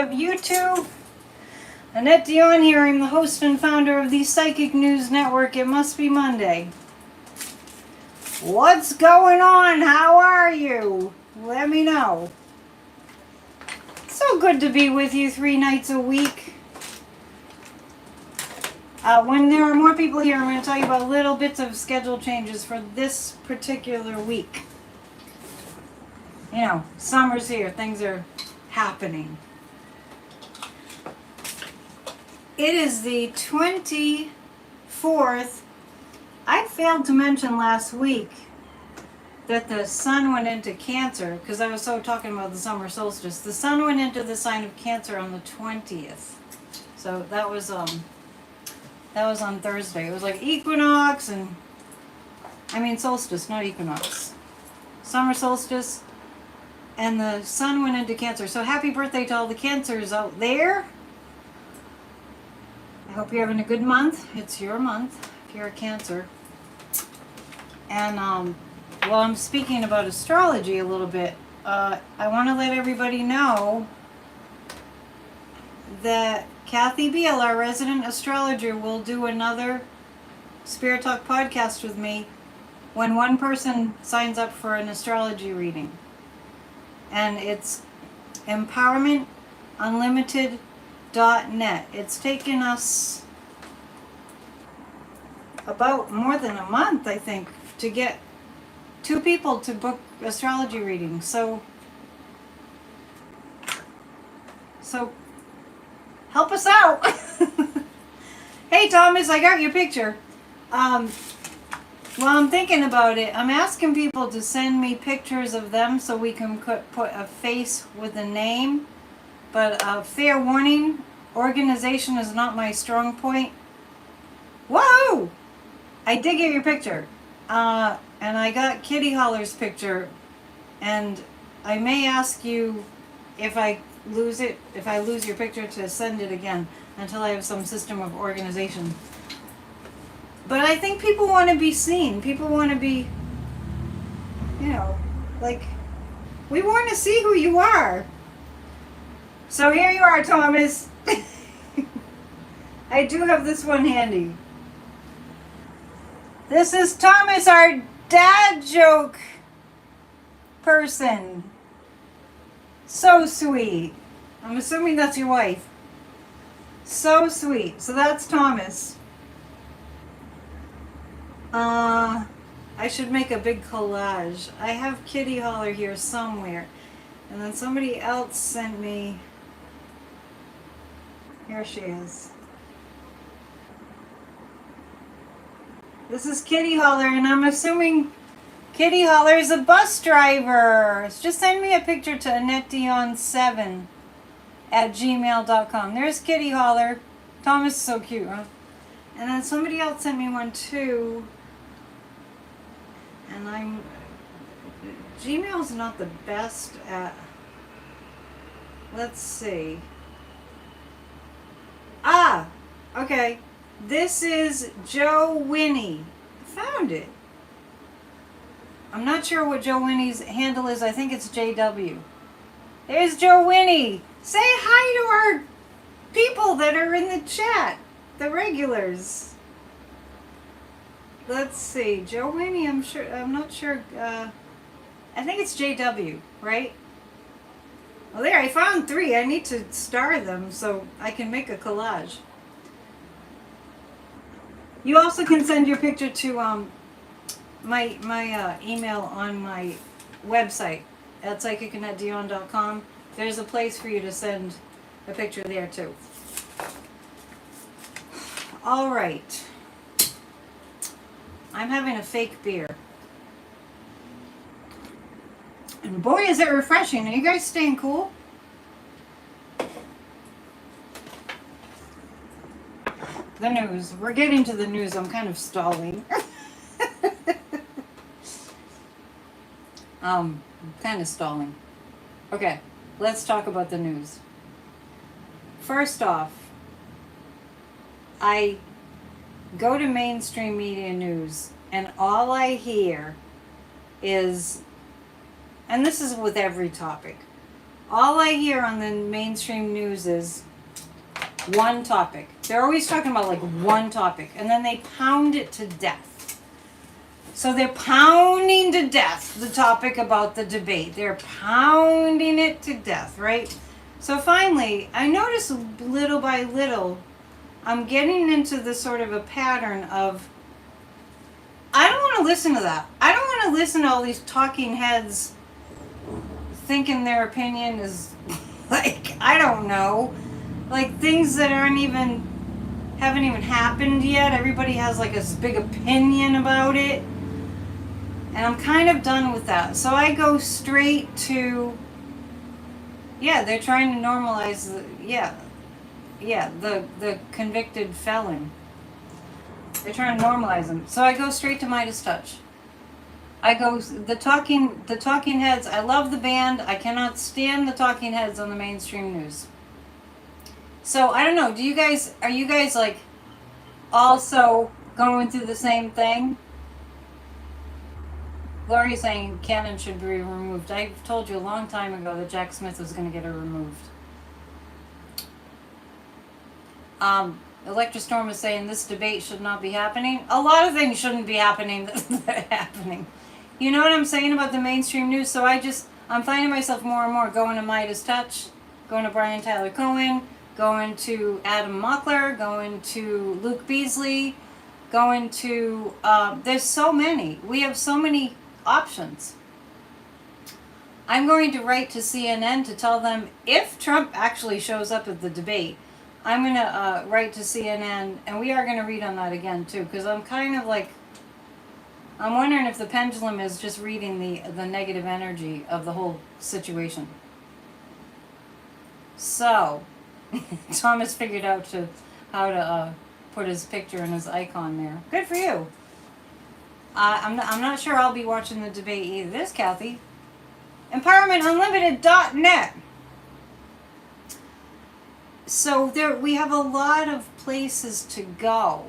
of YouTube. Annette Dion here. I'm the host and founder of the Psychic News Network. It must be Monday. What's going on? How are you? Let me know. So good to be with you 3 nights a week. When there are more people here, I'm going to tell you about little bits of schedule changes for this particular week. You know, summer's here. Things are happening. It is the 24th. I failed to mention last week that the sun went into Cancer, because I was so talking about the summer solstice. The sun went into the sign of Cancer on the 20th. So that was on Thursday. It was like equinox and, solstice, not equinox. Summer solstice. And the sun went into Cancer. So happy birthday to all the Cancers out there. I hope you're having a good month. It's your month if you're a Cancer. And while I'm speaking about astrology a little bit, I want to let everybody know that Kathy Beal, our resident astrologer, will do another Spirit Talk podcast with me when one person signs up for an astrology reading. And it's empowermentunlimited.net. It's taken us about more than a month, I think, to get 2 people to book astrology readings. So help us out. Hey Thomas, I got your picture. While I'm thinking about it, I'm asking people to send me pictures of them so we can put a face with a name. But fair warning, organization is not my strong point. Whoa! I did get your picture. And I got Kitty Holler's picture. And I may ask you if I lose your picture, to send it again until I have some system of organization. But I think people want to be seen. People want to be, we want to see who you are. So here you are, Thomas. I do have this one handy. This is Thomas, our dad joke person. So sweet. I'm assuming that's your wife. So sweet. So that's Thomas. I should make a big collage. I have Kitty Holler here somewhere. And then somebody else sent me. Here she is. This is Kitty Holler, and I'm assuming Kitty Holler is a bus driver. Just send me a picture to AnnetteDion7@gmail.com. There's Kitty Holler. Thomas is so cute, huh? And then somebody else sent me one too. And Gmail's not the best at, let's see. Okay. This is Joe Winnie. I found it. I'm not sure what Joe Winnie's handle is. I think it's JW. There's Joe Winnie. Say hi to our people that are in the chat. The regulars. Let's see. Joe Winnie, I'm not sure. I think it's JW, right? Well, there, I found 3. I need to star them so I can make a collage. You also can send your picture to my email on my website at psychic.dion.com. There's a place for you to send a picture there too. All right. I'm having a fake beer. And boy, is it refreshing. Are you guys staying cool? The news. We're getting to the news. I'm kind of stalling. Okay, let's talk about the news. First off, I go to mainstream media news and all I hear is, and this is with every topic, all I hear on the mainstream news is one topic. They're always talking about like one topic, and then they pound it to death. So they're pounding to death the topic about the debate. They're pounding it to death, right? So finally, I notice little by little, I'm getting into this sort of a pattern of, I don't want to listen to that. I don't want to listen to all these talking heads thinking their opinion is like, I don't know, like things that haven't even happened yet. Everybody has like this big opinion about it. And I'm kind of done with that. So I go straight to, they're trying to normalize the convicted felon. They're trying to normalize them. So I go straight to Midas Touch. I go the talking heads. I love the band. I cannot stand the talking heads on the mainstream news. So I don't know. Are you guys like also going through the same thing? Lori's saying Cannon should be removed. I told you a long time ago that Jack Smith was going to get her removed. Electrostorm is saying this debate should not be happening. A lot of things shouldn't be happening that are happening. You know what I'm saying about the mainstream news? So I'm finding myself more and more going to Midas Touch, going to Brian Tyler Cohen, going to Adam Mockler, going to Luke Beasley, going to, there's so many. We have so many options. I'm going to write to CNN to tell them if Trump actually shows up at the debate, I'm going to write to CNN, and we are going to read on that again too, because I'm kind of like, I'm wondering if the pendulum is just reading the negative energy of the whole situation. So, Thomas figured out how to put his picture and his icon there. Good for you. I'm not sure I'll be watching the debate either. There's Kathy. EmpowermentUnlimited.net. So we have a lot of places to go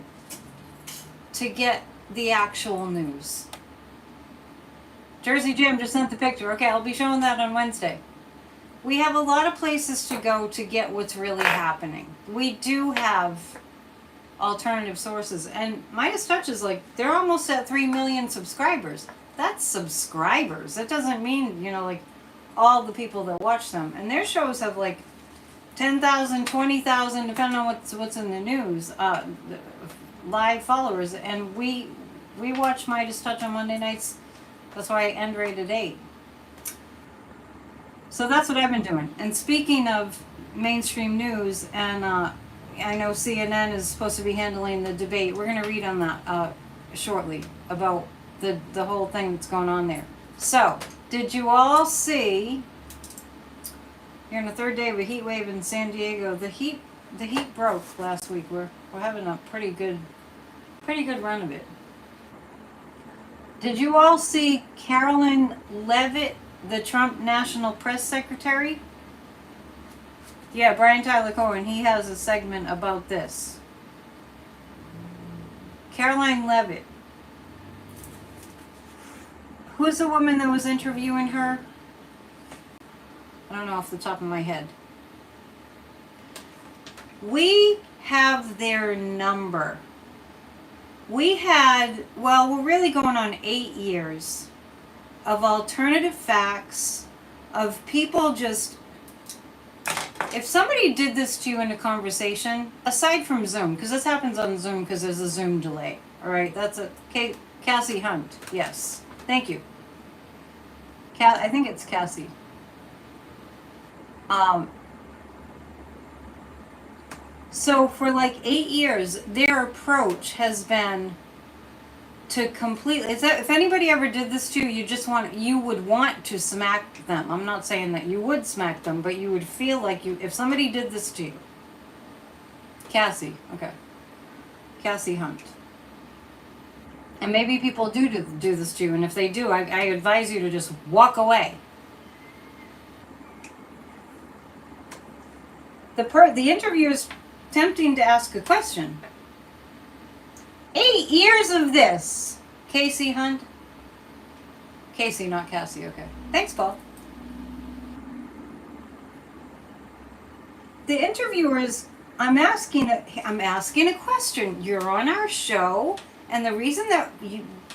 to get the actual news. Jersey Jim just sent the picture. Okay, I'll be showing that on Wednesday. We have a lot of places to go to get what's really happening. We do have alternative sources. And Midas Touch is like, they're almost at 3 million subscribers. That's subscribers. That doesn't mean, like all the people that watch them. And their shows have like 10,000, 20,000, depending on what's in the news, live followers. And we watch Midas Touch on Monday nights. That's why I end rate at 8. So that's what I've been doing. And speaking of mainstream news, and I know CNN is supposed to be handling the debate. We're going to read on that shortly about the whole thing that's going on there. So, did you all see? You're on the third day of a heat wave in San Diego. The heat broke last week. We're having a pretty good run of it. Did you all see Carolyn Leavitt, the Trump National Press Secretary? Yeah, Brian Tyler Cohen, he has a segment about this. Caroline Leavitt. Who's the woman that was interviewing her? I don't know off the top of my head. We have their number. We're really going on 8 years of alternative facts, of people just, if somebody did this to you in a conversation, aside from Zoom, because this happens on Zoom because there's a Zoom delay, all right, that's Cassie Hunt, yes, thank you. I think it's Cassie. So for like 8 years, their approach has been to completely, if anybody ever did this to you, you would want to smack them. I'm not saying that you would smack them, but you would feel like if somebody did this to you. Cassie, okay. Cassie Hunt. And maybe people do this to you, and if they do, I advise you to just walk away. The interview is tempting to ask a question. 8 years of this. Casey Hunt. Casey, not Cassie, okay. Thanks, Paul. the interviewers, I'm asking a question. You're on our show, and the reason that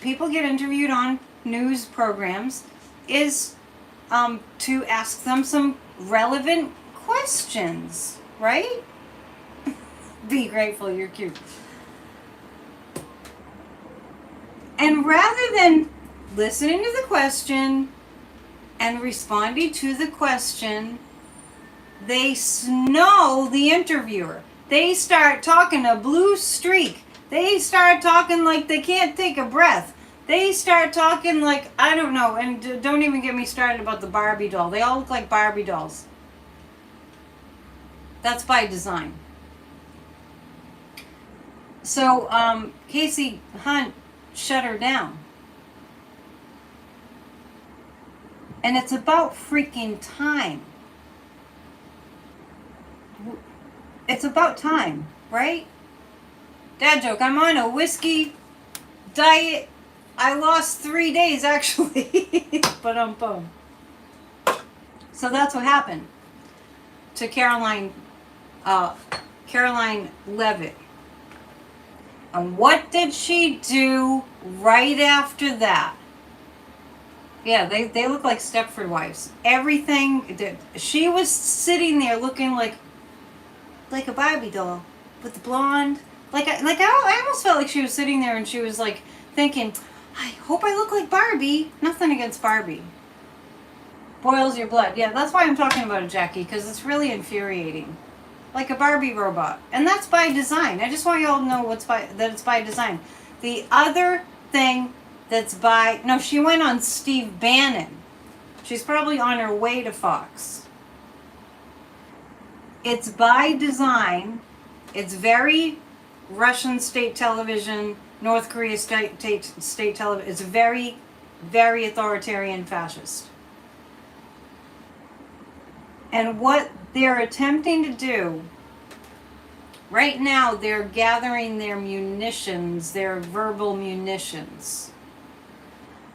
people get interviewed on news programs is to ask them some relevant questions, right? Be grateful, you're cute. And rather than listening to the question and responding to the question, they snow the interviewer. They start talking a blue streak. They start talking like they can't take a breath. They start talking like, I don't know, and don't even get me started about the Barbie doll. They all look like Barbie dolls. That's by design. So, Casey Hunt shut her down. And it's about freaking time. It's about time, right? Dad joke, I'm on a whiskey diet. I lost 3 days actually. But boom. So that's what happened to Caroline Levitt. And what did she do right after that? Yeah, they look like Stepford wives. Everything, she was sitting there looking like a Barbie doll with the blonde. I almost felt like she was sitting there and she was like thinking, I hope I look like Barbie. Nothing against Barbie. Boils your blood. Yeah, that's why I'm talking about it, Jackie, because it's really infuriating. Like a Barbie robot. And that's by design. I just want you all to know that it's by design. The other thing she went on Steve Bannon. She's probably on her way to Fox. It's by design. It's very Russian state television, North Korea state television. It's very, very authoritarian fascist. And what they're attempting to do right now, they're gathering their munitions, their verbal munitions.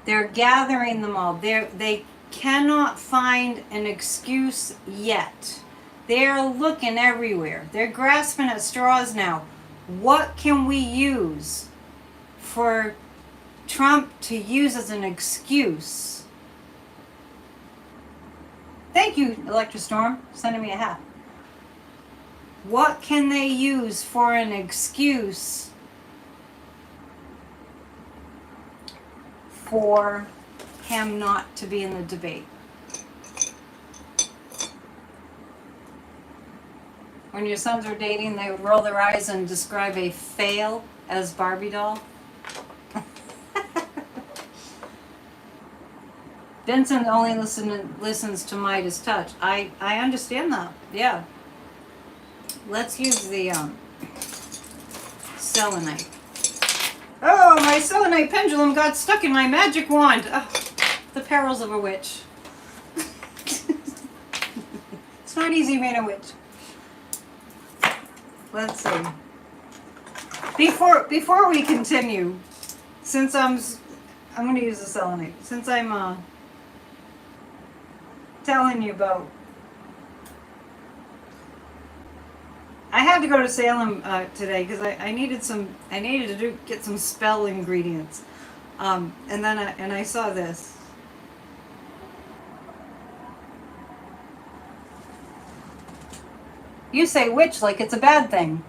They're gathering them all. They cannot find an excuse yet. They're looking everywhere. They're grasping at straws now. What can we use for Trump to use as an excuse? Thank you, Electrostorm, sending me a hat. What can they use for an excuse for him not to be in the debate? When your sons are dating, they would roll their eyes and describe a fail as Barbie doll. Vincent only listens to Midas Touch. I understand that. Yeah. Let's use the selenite. Oh, my selenite pendulum got stuck in my magic wand. Oh, the perils of a witch. It's not easy being a witch. Let's see. Before we continue, since I'm going to use the selenite. Since I'm telling you about, I had to go to Salem today because I needed to get some spell ingredients, and then I saw this. You say witch like it's a bad thing.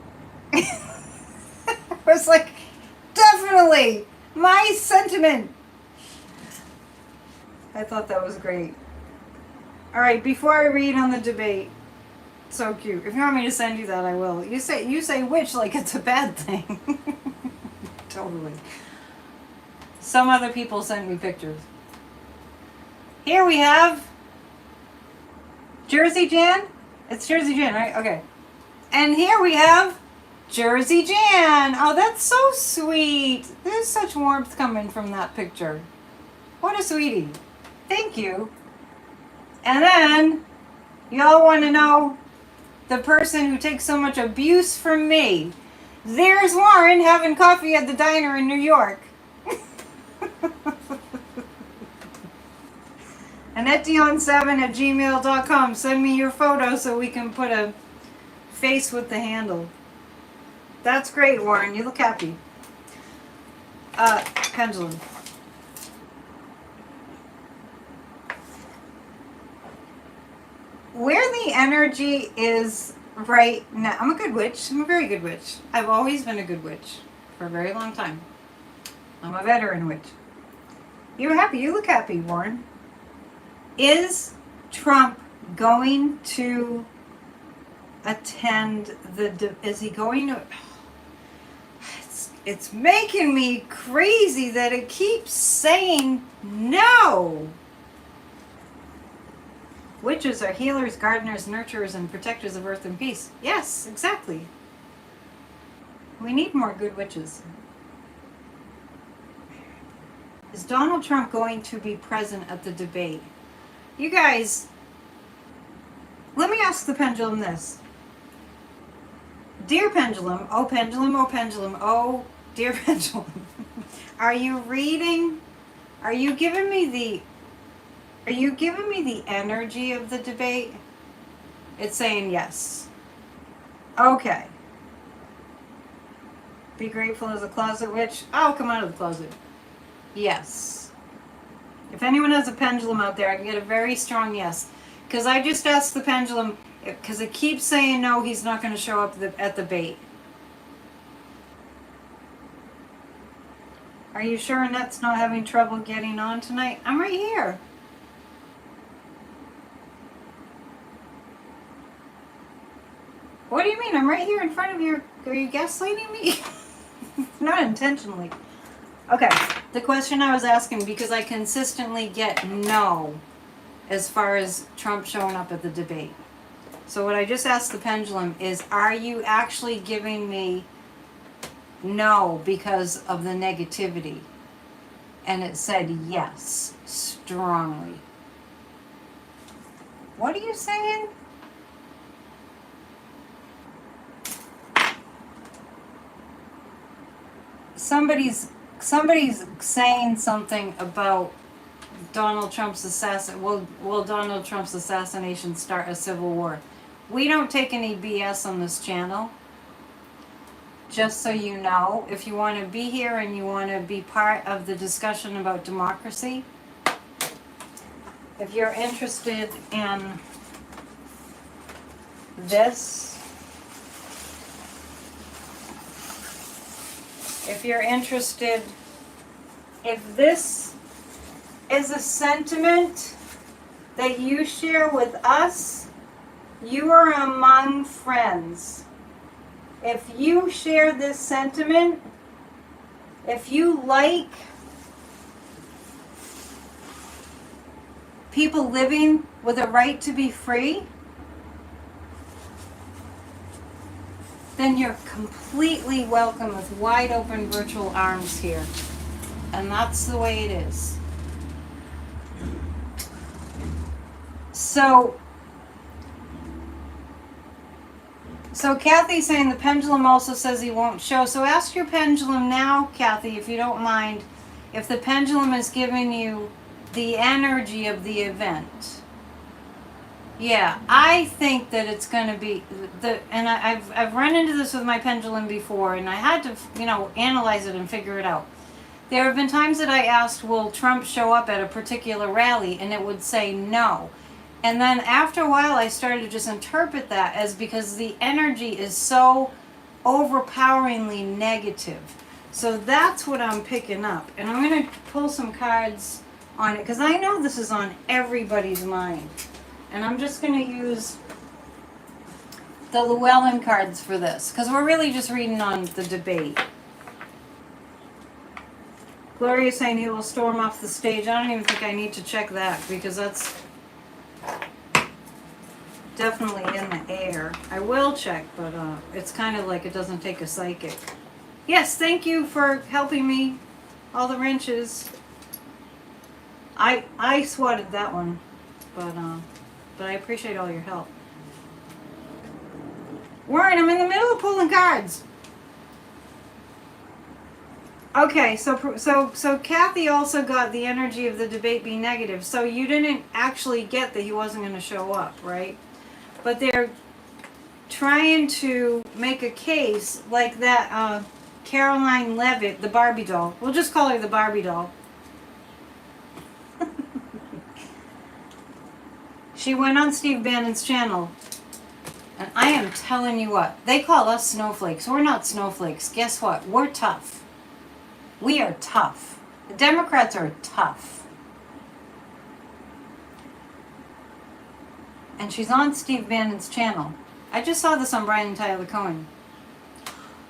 I was like, definitely my sentiment. I thought that was great. All right, before I read on the debate, so cute. If you want me to send you that, I will. You say witch like it's a bad thing. Totally. Some other people sent me pictures. Here we have Jersey Jan. It's Jersey Jan, right? Okay. And here we have Jersey Jan. Oh, that's so sweet. There's such warmth coming from that picture. What a sweetie. Thank you. And then, y'all want to know the person who takes so much abuse from me. There's Warren having coffee at the diner in New York. Annette Dion7 at gmail.com. Send me your photo so we can put a face with the handle. That's great, Warren. You look happy. Pendulum. Where the energy is right now. I'm a good witch. I'm a very good witch. I've always been a good witch for a very long time. I'm a veteran witch. You're happy. You look happy, Warren. Is Trump going to attend is he going to... It's making me crazy that it keeps saying no. Witches are healers, gardeners, nurturers, and protectors of earth and peace. Yes, exactly. We need more good witches. Is Donald Trump going to be present at the debate? You guys, let me ask the pendulum this. Dear pendulum, oh pendulum, oh pendulum, oh dear pendulum. Are you reading? Are you giving me the energy of the debate? It's saying yes. Okay. Be grateful as a closet witch. I'll come out of the closet. Yes. If anyone has a pendulum out there, I can get a very strong yes. Because I just asked the pendulum, because it keeps saying no, he's not going to show up at the debate. Are you sure Annette's not having trouble getting on tonight? I'm right here. What do you mean? I'm right here in front of you. Are you gaslighting me? Not intentionally. Okay, the question I was asking, because I consistently get no as far as Trump showing up at the debate. So what I just asked the pendulum is, are you actually giving me no because of the negativity? And it said yes, strongly. What are you saying? Somebody's saying something about Donald Trump's will Donald Trump's assassination start a civil war? We don't take any BS on this channel. Just so you know, if you want to be here and you want to be part of the discussion about democracy, if you're interested in this, if you're interested, if this is a sentiment that you share with us, you are among friends. If you share this sentiment, if you like people living with a right to be free, then you're completely welcome with wide open virtual arms here. And that's the way it is. So Kathy's saying the pendulum also says he won't show. So ask your pendulum now, Kathy, if you don't mind, if the pendulum is giving you the energy of the event. Yeah, I think that it's going to be and I've run into this with my pendulum before, and I had to, analyze it and figure it out. There have been times that I asked, will Trump show up at a particular rally, and it would say no. And then after a while, I started to just interpret that as because the energy is so overpoweringly negative. So that's what I'm picking up. And I'm going to pull some cards on it, because I know this is on everybody's mind. And I'm just going to use the Llewellyn cards for this, because we're really just reading on the debate. Gloria's saying he will storm off the stage. I don't even think I need to check that, because that's definitely in the air. I will check, but it's kind of like it doesn't take a psychic. Yes, thank you for helping me. All the wrenches. I swatted that one, but I appreciate all your help. Warren, I'm in the middle of pulling cards. Okay, so Kathy also got the energy of the debate being negative. So you didn't actually get that he wasn't going to show up, right? But trying to make a case like that Caroline Levitt, the Barbie doll. We'll just call her the Barbie doll. She went on Steve Bannon's channel. And I am telling you what, they call us snowflakes. We're not snowflakes. Guess what? We're tough. We are tough. The Democrats are tough. And she's on Steve Bannon's channel. I just saw this on Brian Tyler Cohen.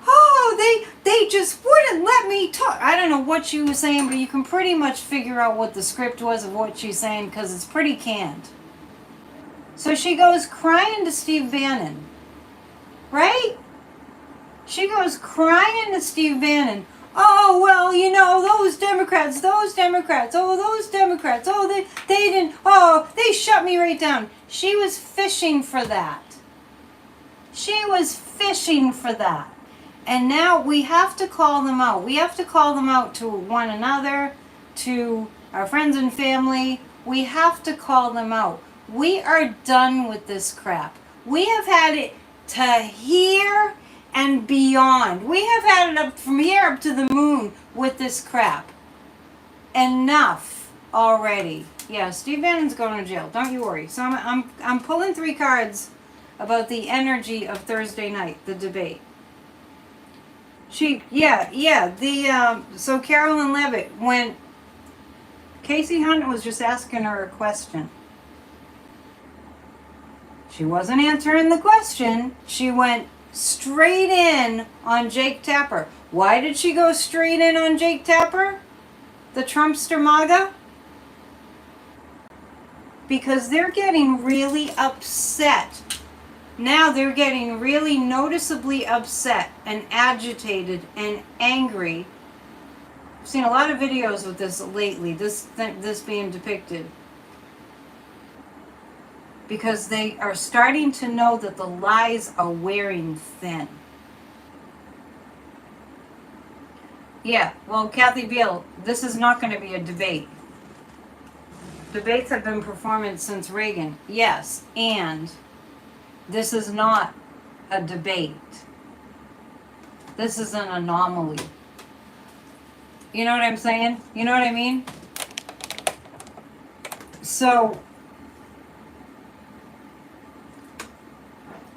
Oh, they just wouldn't let me talk. I don't know what she was saying, but you can pretty much figure out what the script was of what she's saying because it's pretty canned. So she goes crying to Steve Bannon, right? She goes crying to Steve Bannon. Oh, well, you know, those Democrats, oh, those Democrats, oh, they didn't, oh, they shut me right down. She was fishing for that. She was fishing for that. And now we have to call them out. We have to call them out to one another, to our friends and family. We have to call them out. We are done with this crap. We have had it to here and beyond. We have had it up from here up to the moon with this crap. Enough already. Yeah, Steve Bannon's going to jail. Don't you worry. So I'm pulling 3 cards about the energy of Thursday night, the debate. So Carolyn Levitt, when Casey Hunt was just asking her a question, she wasn't answering the question. She went straight in on Jake Tapper. Why did she go straight in on Jake Tapper? The Trumpster MAGA? Because they're getting really upset. Now they're getting really noticeably upset and agitated and angry. I've seen a lot of videos with this lately, this being depicted. Because they are starting to know that the lies are wearing thin. Yeah, well, Kathy Beale, this is not going to be a debate. Debates have been performed since Reagan, yes, and this is not a debate. This is an anomaly. You know what I'm saying? You know what I mean? So,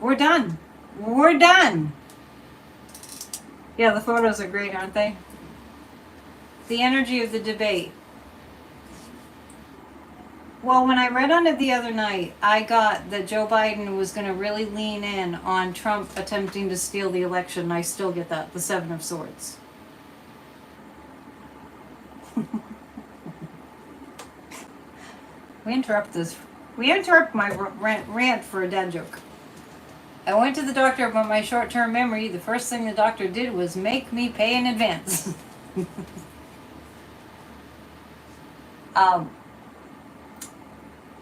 we're done. We're done. Yeah, the photos are great, aren't they? The energy of the debate. Well, when I read on it the other night, I got that Joe Biden was going to really lean in on Trump attempting to steal the election, and I still get that, the 7 of Swords. We interrupt my rant for a dad joke. I went to the doctor about my short-term memory. The first thing the doctor did was make me pay in advance.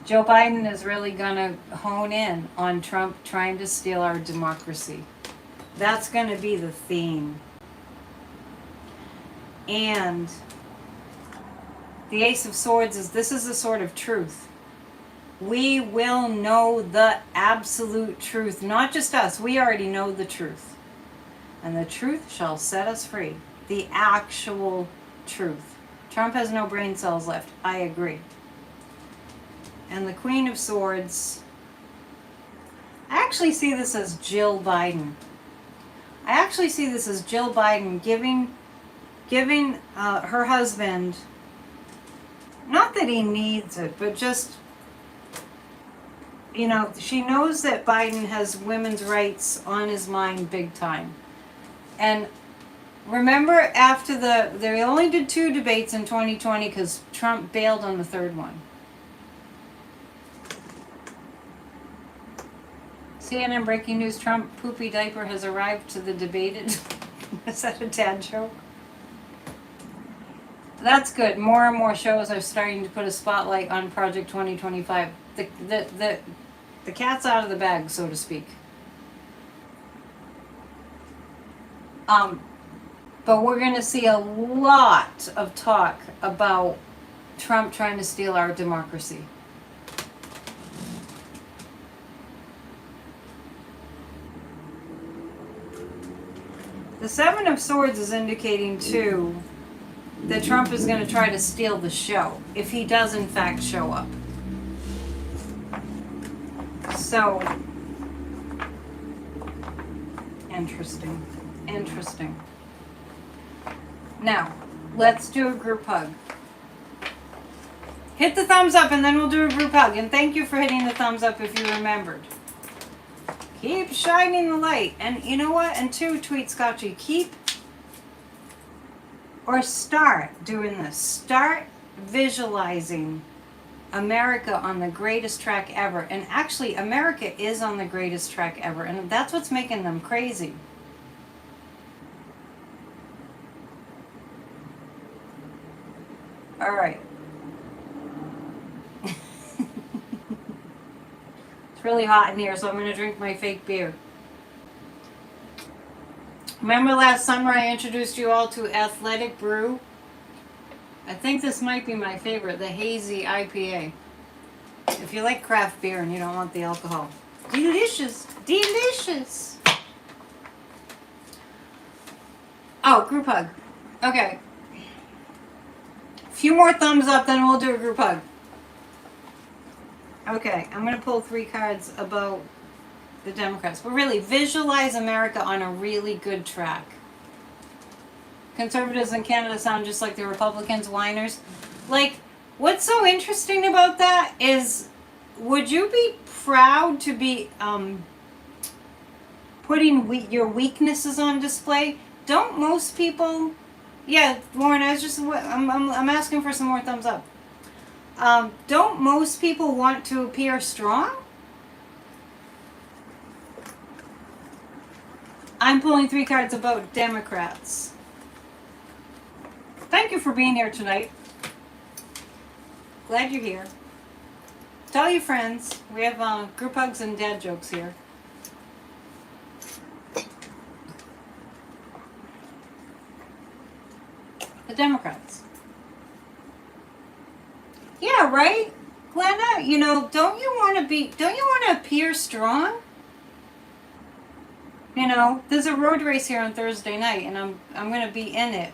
Joe Biden is really going to hone in on Trump trying to steal our democracy. That's going to be the theme. And the Ace of Swords this is the sword of truth. We will know the absolute truth. Not just us. We already know the truth. And the truth shall set us free. The actual truth. Trump has no brain cells left. I agree. And the Queen of Swords, I actually see this as Jill Biden. I actually see this as Jill Biden giving her husband, not that he needs it, but just, you know, she knows that Biden has women's rights on his mind big time. And remember, after they only did 2 debates in 2020 because Trump bailed on the 3rd one. CNN breaking news, Trump poopy diaper has arrived to the debated. Is that a dad joke? That's good. More and more shows are starting to put a spotlight on Project 2025. The cat's out of the bag, so to speak. But we're going to see a lot of talk about Trump trying to steal our democracy. The Seven of Swords is indicating, too, that Trump is going to try to steal the show, if he does, in fact, show up. So, interesting. Interesting. Now, let's do a group hug. Hit the thumbs up and then we'll do a group hug. And thank you for hitting the thumbs up if you remembered. Keep shining the light. And you know what? And two, Tweet Scotchy, keep or start doing this. Start visualizing America on the greatest track ever. And actually, America is on the greatest track ever. And that's what's making them crazy. All right. It's really hot in here, so I'm going to drink my fake beer. Remember last summer I introduced you all to Athletic Brew? I think this might be my favorite, the Hazy IPA. If you like craft beer and you don't want the alcohol. Delicious. Delicious. Oh, group hug. Okay. A few more thumbs up, then we'll do a group hug. Okay, I'm going to pull 3 cards about the Democrats. But really, visualize America on a really good track. Conservatives in Canada sound just like the Republicans, whiners. Like, what's so interesting about that is, would you be proud to be putting your weaknesses on display? Don't most people... Yeah, Lauren, I'm asking for some more thumbs up. Don't most people want to appear strong? I'm pulling 3 cards about Democrats. Thank you for being here tonight. Glad you're here. Tell your friends. We have group hugs and dad jokes here. The Democrats. Yeah, right? Glenda, you know, don't you want to appear strong? You know, there's a road race here on Thursday night and I'm going to be in it.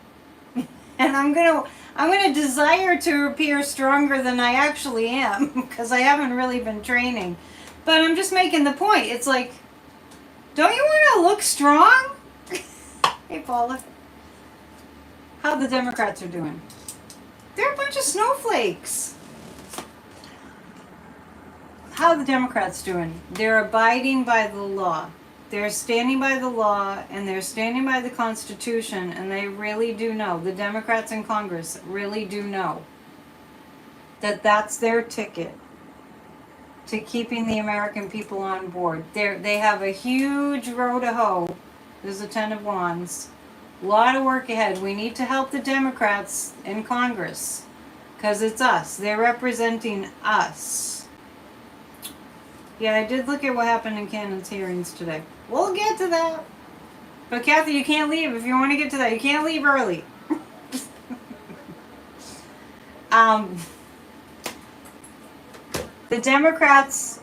And I'm going to desire to appear stronger than I actually am because I haven't really been training. But I'm just making the point. It's like, don't you want to look strong? Hey, Paula. How the Democrats are doing. They're a bunch of snowflakes. How the Democrats doing? They're abiding by the law. They're standing by the law and they're standing by the Constitution, and they really do know, the Democrats in Congress really do know that that's their ticket to keeping the American people on board. They have a huge row to hoe. There's a 10 of Wands. A lot of work ahead. We need to help the Democrats in Congress because it's us. They're representing us. Yeah, I did look at what happened in Cannon's hearings today. We'll get to that. But Kathy, you can't leave if you want to get to that. You can't leave early. The Democrats,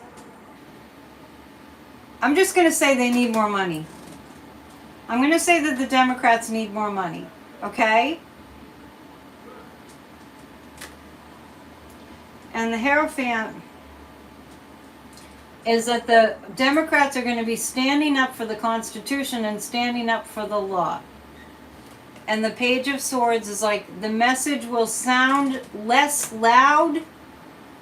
I'm just going to say they need more money. I'm going to say that the Democrats need more money. Okay? And the Hierophant is that the Democrats are going to be standing up for the Constitution and standing up for the law. And the Page of Swords is like, the message will sound less loud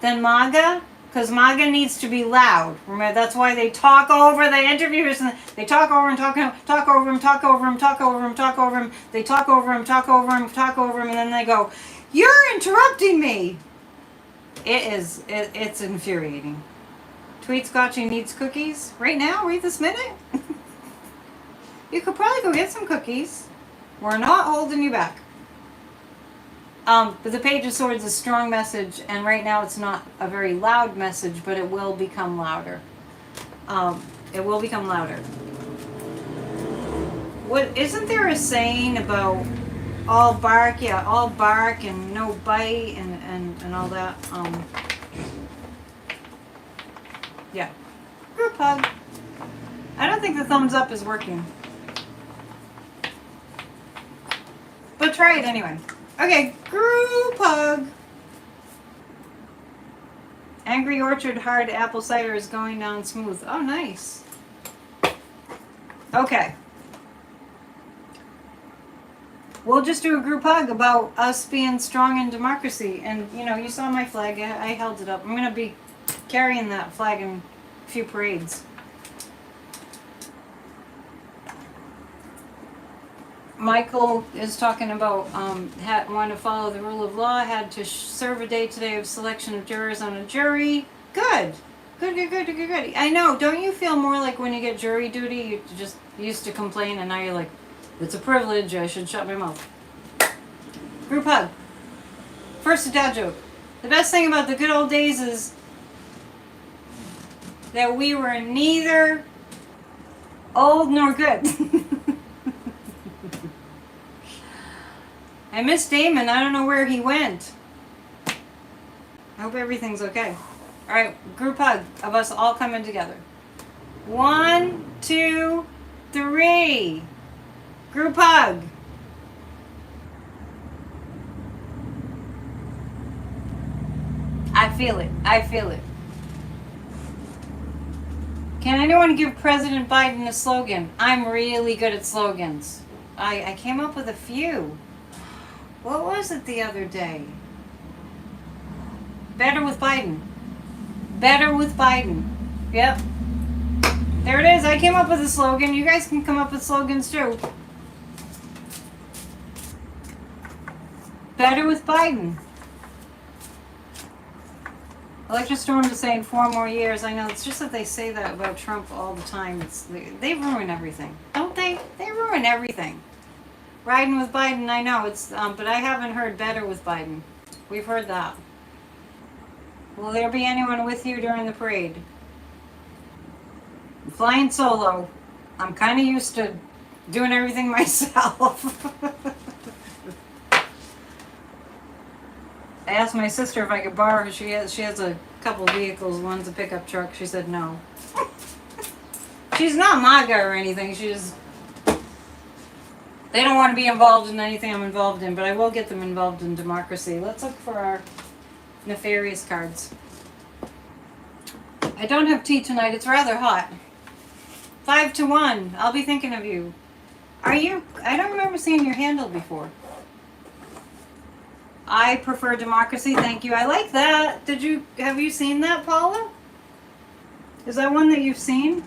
than MAGA, because MAGA needs to be loud. Remember, that's why they talk over the interviewers, and they talk over him, talk over him, talk over him, talk over him, talk over him, talk over him. They talk over him, talk over him, talk over him, and then they go, "You're interrupting me." It's infuriating. Tweet Scotchy needs cookies right now, right this minute. You could probably go get some cookies. We're not holding you back. But the Page of Swords is a strong message, and right now it's not a very loud message, but it will become louder. It will become louder. What isn't there a saying about all bark? Yeah, all bark and no bite and all that. Yeah. Group hug. I don't think the thumbs up is working. But try it anyway. Okay, group hug. Angry Orchard hard apple cider is going down smooth. Oh, nice. Okay. We'll just do a group hug about us being strong in democracy. And, you know, you saw my flag. I held it up. I'm going to be carrying that flag in a few parades. Michael is talking about wanting to follow the rule of law, had to serve a day today of selection of jurors on a jury. Good. Good. I know, don't you feel more like when you get jury duty, you just used to complain and now you're like, it's a privilege, I should shut my mouth. Group hug. First a dad joke. The best thing about the good old days is that we were neither old nor good. I miss Damon. I don't know where he went. I hope everything's okay. All right, group hug of us all coming together. 1, 2, 3. Group hug. I feel it. Can anyone give President Biden a slogan? I'm really good at slogans. I came up with a few. What was it the other day? Better with Biden. Yep. There it is. I came up with a slogan. You guys can come up with slogans too. Better with Biden. Electra Storm is saying 4 more years. I know, it's just that they say that about Trump all the time. They ruin everything. Don't they? They ruin everything. Riding with Biden, I know, it's but I haven't heard better with Biden. We've heard that. Will there be anyone with you during the parade? I'm flying solo. I'm kind of used to doing everything myself. I asked my sister if I could borrow her. She has a couple vehicles. One's a pickup truck. She said no. She's not MAGA or anything. They don't want to be involved in anything I'm involved in, but I will get them involved in democracy. Let's look for our nefarious cards. I don't have tea tonight. It's rather hot. 5 to 1. I'll be thinking of you. Are you? I don't remember seeing your handle before. I prefer democracy. Thank you. I like that. Have you seen that, Paula? Is that one that you've seen?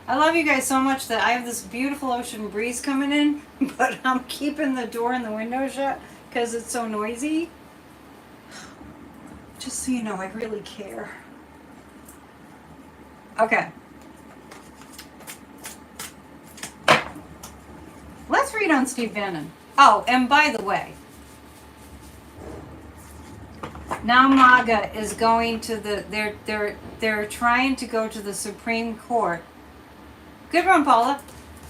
I love you guys so much that I have this beautiful ocean breeze coming in, but I'm keeping the door and the window shut because it's so noisy. Just so you know, I really care. Okay. Let's read on Steve Bannon. Oh, and by the way, now MAGA is going to they're trying to go to the Supreme Court. Good one, Paula.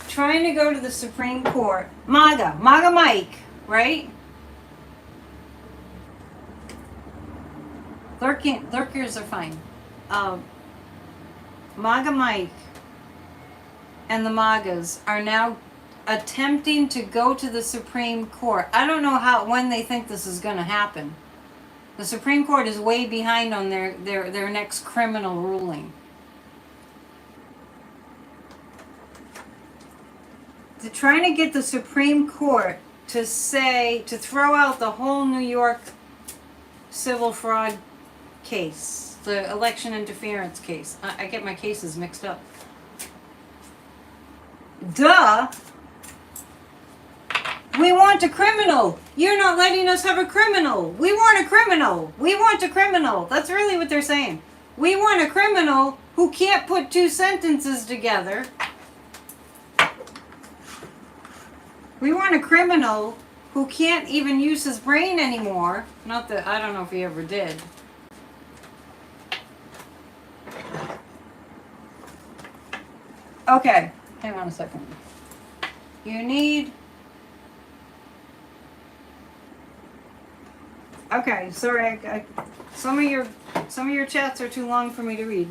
Trying to go to the Supreme Court. MAGA Mike, right? Lurkers are fine. MAGA Mike and the MAGAs are now attempting to go to the Supreme Court. I don't know when they think this is going to happen. The Supreme Court is way behind on their next criminal ruling. They're trying to get the Supreme Court to throw out the whole New York civil fraud case, the election interference case. I get my cases mixed up. Duh! We want a criminal. You're not letting us have a criminal. We want a criminal. We want a criminal. That's really what they're saying. We want a criminal who can't put 2 sentences together. We want a criminal who can't even use his brain anymore. Not that, I don't know if he ever did. Okay, hang on a second. You need... Okay, sorry, some of your chats are too long for me to read.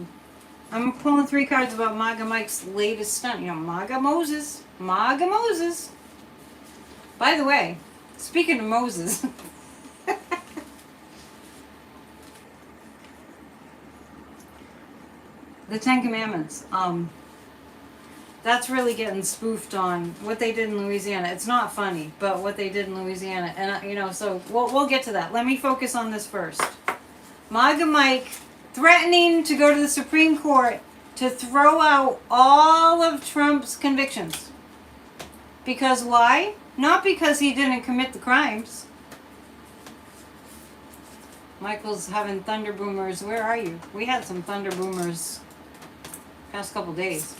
I'm pulling 3 cards about MAGA Mike's latest stunt. You know, MAGA Moses. By the way, Speaking of Moses, the Ten Commandments. That's really getting spoofed on what they did in Louisiana. It's not funny, but what they did in Louisiana, and so we'll get to that. Let me focus on this first. MAGA Mike threatening to go to the Supreme Court to throw out all of Trump's convictions. Because why? Not because he didn't commit the crimes. Michael's having thunder boomers. Where are you? We had some thunder boomers past couple days.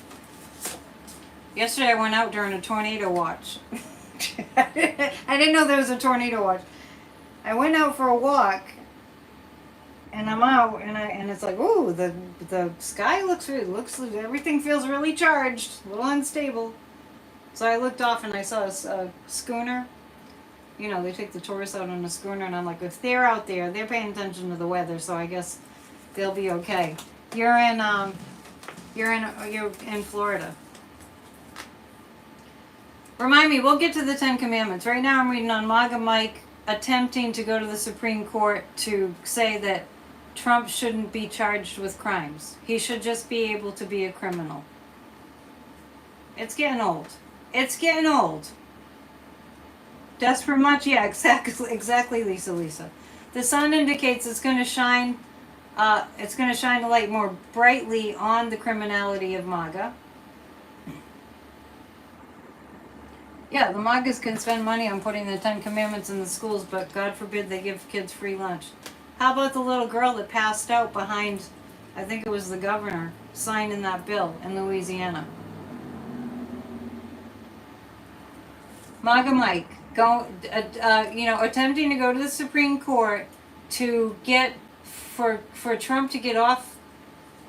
Yesterday I went out during a tornado watch. I didn't know there was a tornado watch. I went out for a walk, and I'm out, and it's like, ooh, the sky looks everything feels really charged, a little unstable. So I looked off and I saw a schooner. You know, they take the tourists out on a schooner, and I'm like, if they're out there, they're paying attention to the weather, so I guess they'll be okay. You're in Florida. Remind me, we'll get to the Ten Commandments. Right now I'm reading on MAGA Mike attempting to go to the Supreme Court to say that Trump shouldn't be charged with crimes. He should just be able to be a criminal. It's getting old. It's getting old. Desperate much? Yeah, exactly, Lisa. The sun indicates it's going to shine. It's going to shine a light more brightly on the criminality of MAGA. Yeah, the MAGAs can spend money on putting the Ten Commandments in the schools, but God forbid they give kids free lunch. How about the little girl that passed out behind, I think it was the governor, signing that bill in Louisiana? MAGA Mike, attempting to go to the Supreme Court to get, for Trump to get off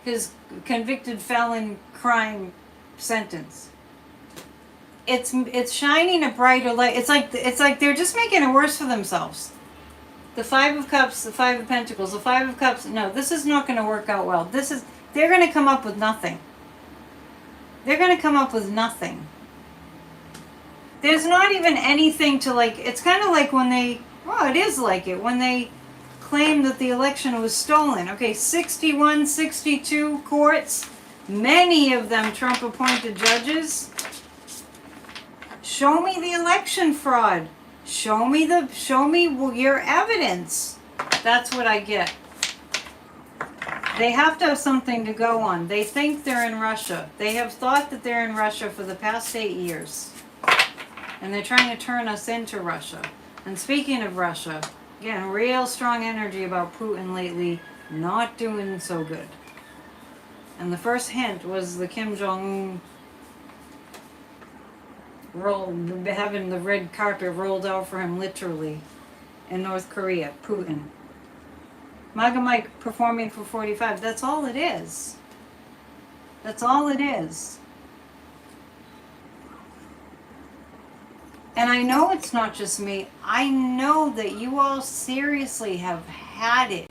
his convicted felon crime sentence. It's shining a brighter light. It's like they're just making it worse for themselves. The Five of Cups, the Five of Pentacles, the Five of Cups. No, this is not going to work out well. They're going to come up with nothing. They're going to come up with nothing. There's not even anything to like. It's kind of like when they. Well, it is like it when they claim that the election was stolen. Okay, 61, 62 courts, many of them Trump-appointed judges. Show me the election fraud. Show me your evidence. That's what I get. They have to have something to go on. They think they're in Russia. They have thought that they're in Russia for the past 8 years. And they're trying to turn us into Russia. And speaking of Russia, getting real strong energy about Putin lately, not doing so good. And the first hint was the Kim Jong-un having the red carpet rolled out for him literally in North Korea, Putin. MAGA Mike performing for 45. That's all it is. That's all it is. And I know it's not just me. I know that you all seriously have had it.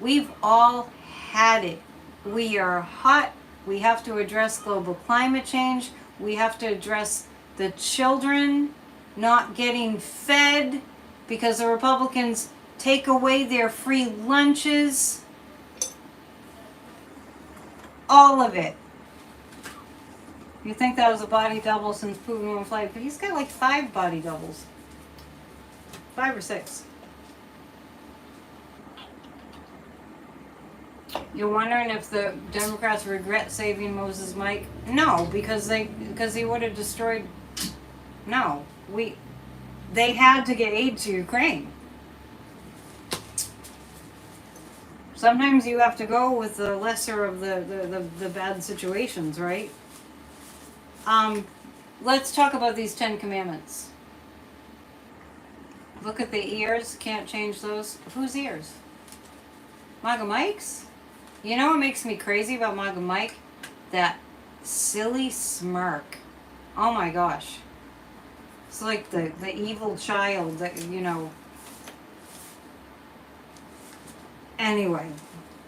We've all had it. We are hot. We have to address global climate change. We have to address the children not getting fed because the Republicans take away their free lunches. All of it. You think that was a body double since Putin went flight, but he's got like 5 body doubles. 5 or 6. You're wondering if the Democrats regret saving Moses Mike? No, because he would have destroyed. No, they had to get aid to Ukraine. Sometimes you have to go with the lesser of the bad situations, right? Let's talk about these 10 commandments. Look at the ears. Can't change those. Whose ears? MAGA Mike's? You know what makes me crazy about MAGA Mike? That silly smirk. Oh my gosh. It's like the evil child that, Anyway,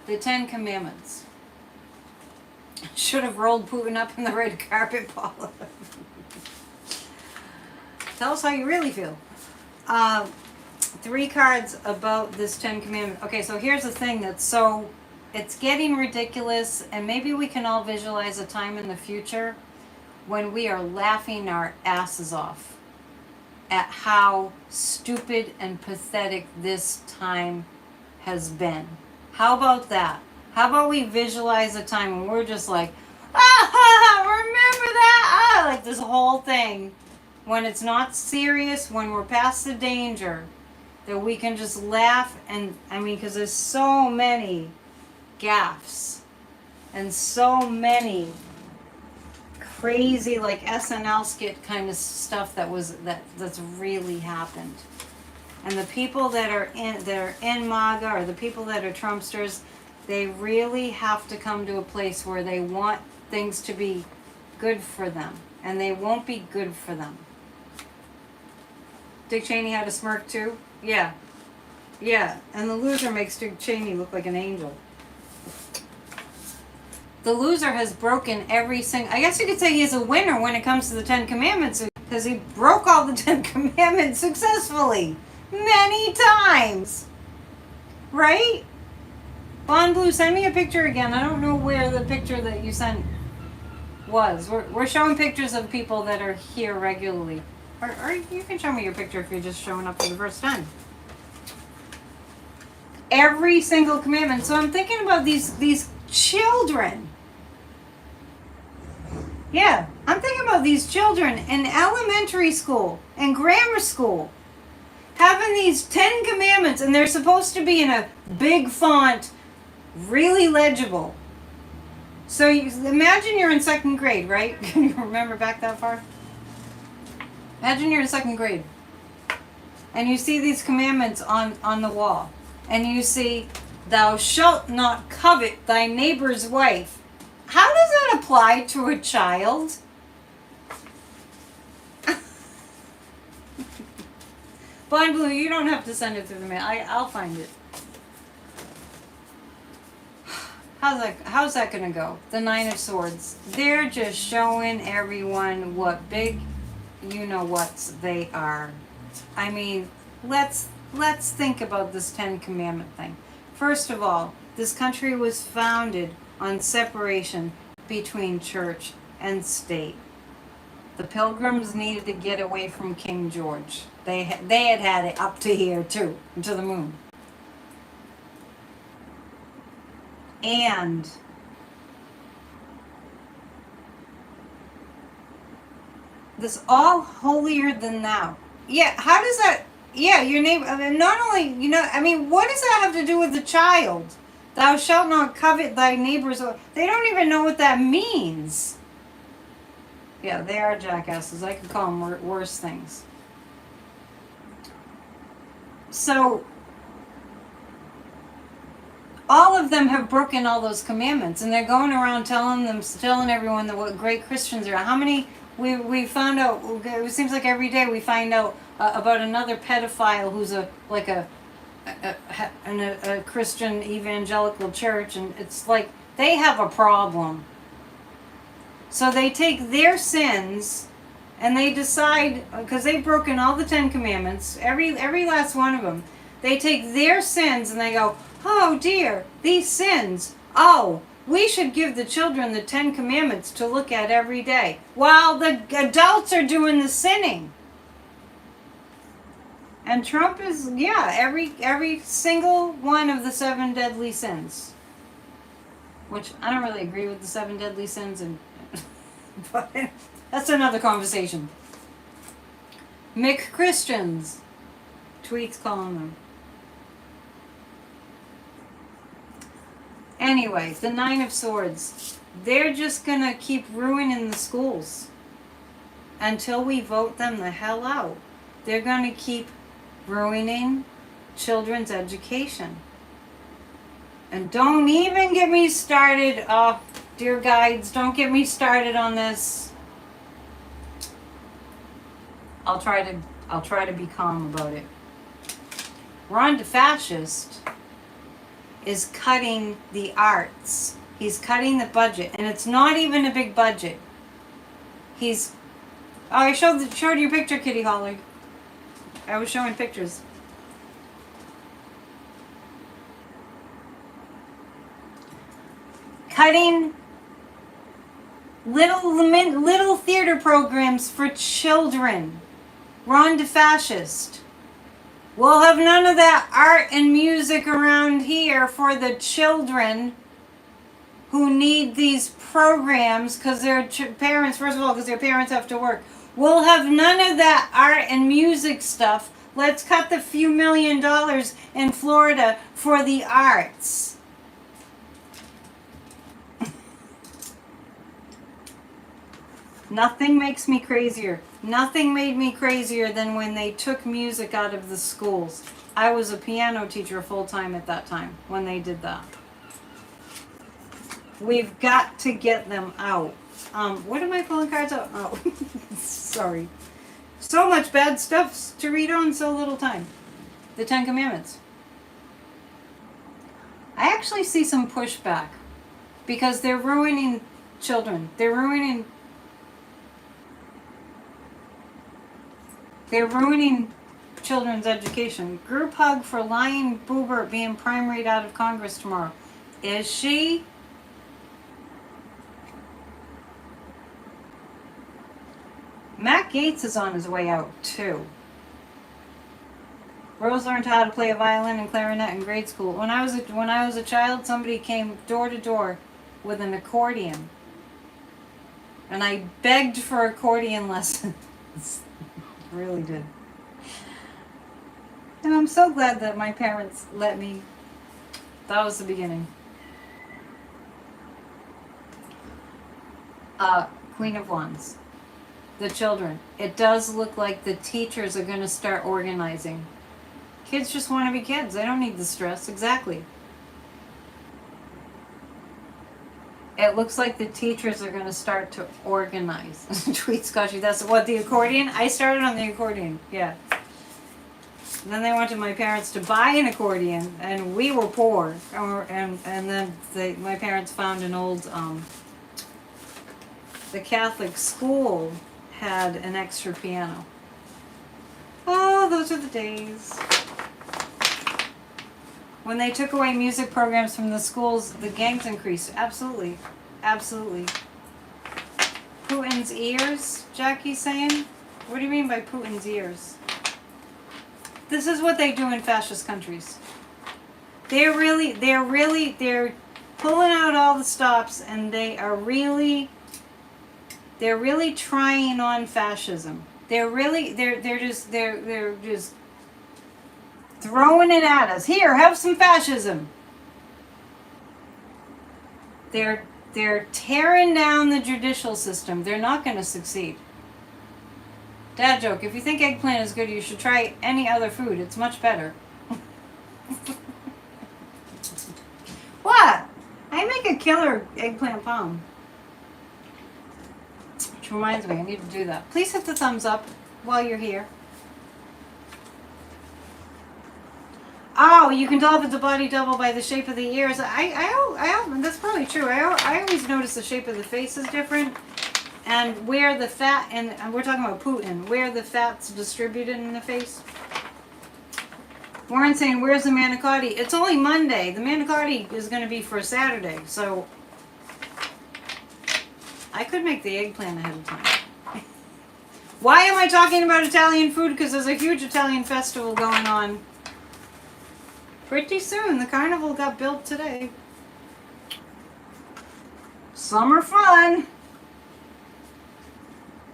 the 10 commandments. Should have rolled Putin up in the red carpet, Paula. Tell us how you really feel. 3 cards about this 10 Commandments. Okay, so here's the thing it's getting ridiculous, and maybe we can all visualize a time in the future when we are laughing our asses off at how stupid and pathetic this time has been. How about that? How about we visualize a time when we're just like, remember that? Like this whole thing. When it's not serious, when we're past the danger, that we can just laugh. And I mean, because there's so many gaffes and so many crazy like SNL skit kind of stuff that's really happened. And the people that are in MAGA, or the people that are Trumpsters, they really have to come to a place where they want things to be good for them, and they won't be good for them. Dick Cheney had a smirk too? Yeah. Yeah, and the loser makes Dick Cheney look like an angel. The loser has broken every single... I guess you could say he's a winner when it comes to the 10 Commandments, because he broke all the 10 Commandments successfully. Many times. Right? Blonde Blue, send me a picture again. I don't know where the picture that you sent was. We're showing pictures of people that are here regularly. Or you can show me your picture if you're just showing up for the first time. Every single commandment. So I'm thinking about these children. Yeah, I'm thinking about these children in elementary school and grammar school having these 10 commandments, and they're supposed to be in a big font, really legible. So imagine you're in 2nd grade, right? Can you remember back that far? Imagine you're in 2nd grade and you see these commandments on the wall, and you see, thou shalt not covet thy neighbor's wife. How does that apply to a child? Blind Blue, you don't have to send it through the mail. I'll find it. How's that gonna go? The 9 of Swords. They're just showing everyone what big you-know-whats they are. I mean, let's think about this 10 Commandment thing. First of all, this country was founded on separation between church and state. The Pilgrims needed to get away from King George. They had it up to here too, to the moon. And this all holier than thou. Yeah, how does that... Yeah, your neighbor... I mean, not only, I mean, what does that have to do with the child? Thou shalt not covet thy neighbor's... They don't even know what that means. Yeah, they are jackasses. I could call them worse things. So, all of them have broken all those commandments, and they're going around telling everyone that what great Christians are. How many... We found out, it seems like every day we find out about another pedophile who's a Christian evangelical church, and it's like they have a problem. So they take their sins and they decide, because they've broken all the 10 Commandments, every last one of them, they take their sins and they go, oh dear, these sins, oh, we should give the children the 10 Commandments to look at every day, while the adults are doing the sinning. And Trump is, yeah, every single one of the 7 deadly sins. Which, I don't really agree with the 7 deadly sins, but that's another conversation. McChristians. Tweets calling them. Anyway, the 9 of Swords. They're just going to keep ruining the schools until we vote them the hell out. They're going to keep ruining children's education. And don't even get me started. Oh, dear guides, don't get me started on this. I'll try to be calm about it. Ron DeFascist is cutting the arts. He's cutting the budget, and it's not even a big budget. I showed you a picture, Kitty Holly. I was showing pictures. Cutting little theater programs for children. Ron DeFascist. We'll have none of that art and music around here for the children who need these programs because their parents, first of all, because their parents have to work. We'll have none of that art and music stuff. Let's cut the few $1 million in Florida for the arts. Nothing makes me crazier. Nothing made me crazier than when they took music out of the schools. I was a piano teacher full-time at that time when they did that. We've got to get them out. What am I pulling cards out? Oh, sorry. So much bad stuff to read on so little time. The Ten Commandments. I actually see some pushback because they're ruining children. They're ruining children's education. Group hug for lying Boobert being primaried out of Congress tomorrow. Is she? Matt Gaetz is on his way out too. Rose learned how to play a violin and clarinet in grade school. When I was a child, somebody came door to door with an accordion, and I begged for accordion lessons. Really did. And I'm so glad that my parents let me. That was the beginning. Queen of Wands. The children. It does look like the teachers are going to start organizing. Kids just want to be kids. They don't need the stress. Exactly. It looks like the teachers are going to start to organize. Tweet Scotchy, that's what, the accordion? I started on the accordion, yeah. And then they wanted my parents to buy an accordion, and we were poor. And then my parents found an old, the Catholic school had an extra piano. Oh, those are the days. When they took away music programs from the schools, the gangs increased. Absolutely. Absolutely. Putin's ears, Jackie's saying? What do you mean by Putin's ears? This is what they do in fascist countries. They're pulling out all the stops, and they're really trying on fascism. They're just throwing it at us. Here, have some fascism. They're tearing down the judicial system. They're not going to succeed. Dad joke, if you think eggplant is good, you should try any other food. It's much better. What? I make a killer eggplant palm. Which reminds me, I need to do that. Please hit the thumbs up while you're here. Oh, you can tell if it's a body double by the shape of the ears. That's probably true. I always notice the shape of the face is different, and where the fat, and we're talking about Putin, where the fat's distributed in the face. Warren's saying, where's the manicotti? It's only Monday. The manicotti is going to be for Saturday, so I could make the eggplant ahead of time. Why am I talking about Italian food? Because there's a huge Italian festival going on pretty soon. The carnival got built today. Summer fun.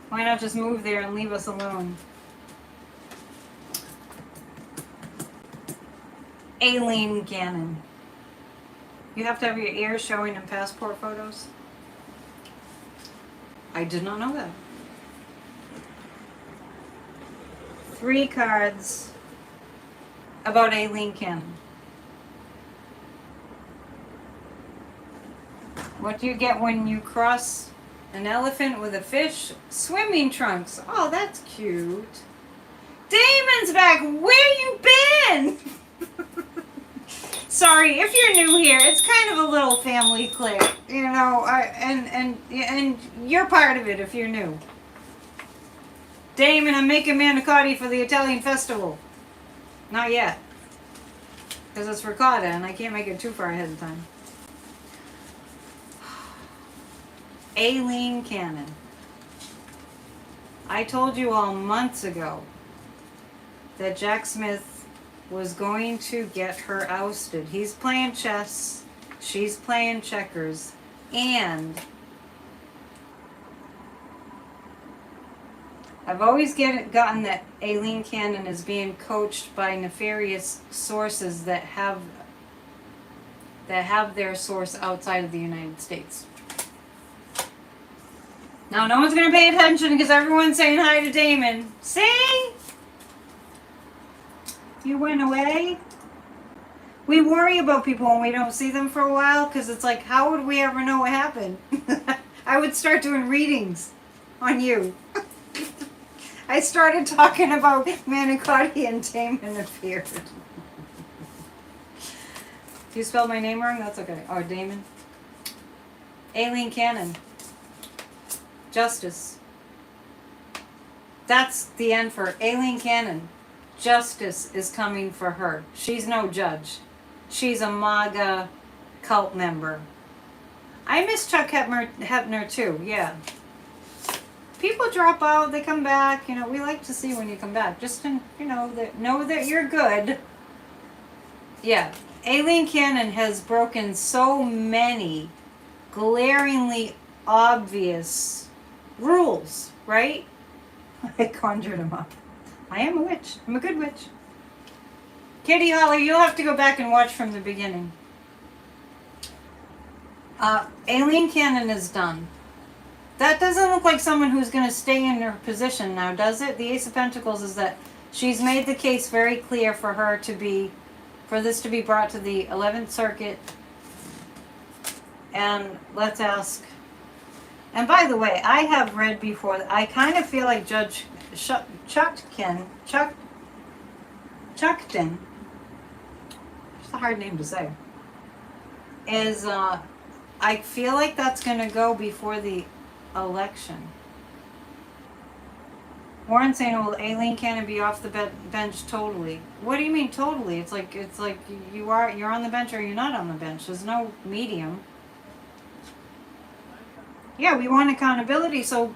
Why not just move there and leave us alone? Aileen Gannon. You have to have your ears showing in passport photos? I did not know that. 3 cards about Aileen Cannon. What do you get when you cross an elephant with a fish? Swimming trunks. Oh, that's cute. Damon's back. Where you been? Sorry, if you're new here, it's kind of a little family clique, you know, and you're part of it if you're new. Damon, I'm making manicotti for the Italian festival. Not yet. Because it's ricotta and I can't make it too far ahead of time. Aileen Cannon. I told you all months ago that Jack Smith was going to get her ousted. He's playing chess, she's playing checkers, and I've always gotten that Aileen Cannon is being coached by nefarious sources that have their source outside of the United States. Now, no one's going to pay attention because everyone's saying hi to Damon. See? You went away? We worry about people when we don't see them for a while because it's like, how would we ever know what happened? I would start doing readings on you. I started talking about manicotti and Damon appeared. If you spelled my name wrong, that's okay. Oh, Damon. Aileen Cannon. Justice. That's the end for Aileen Cannon. Justice is coming for her. She's no judge. She's a MAGA cult member. I miss Chuck Hepner too, yeah. People drop out, they come back. You know, we like to see when you come back. Just to, know that you're good. Yeah, Aileen Cannon has broken so many glaringly obvious rules, right? I conjured them up. I am a witch. I'm a good witch. Kitty Holly, you'll have to go back and watch from the beginning. Aileen Cannon is done. That doesn't look like someone who's going to stay in her position now, does it? The Ace of Pentacles is that she's made the case very clear for her to be, for this to be brought to the 11th Circuit. And let's ask. And by the way, I have read before, I kind of feel like Judge Chuckton, it's a hard name to say, is, I feel like that's going to go before the election. Warren saying, "Will Aileen Cannon be off the bench totally?" What do you mean totally? It's like you're on the bench or you're not on the bench. There's no medium. Yeah, we want accountability. So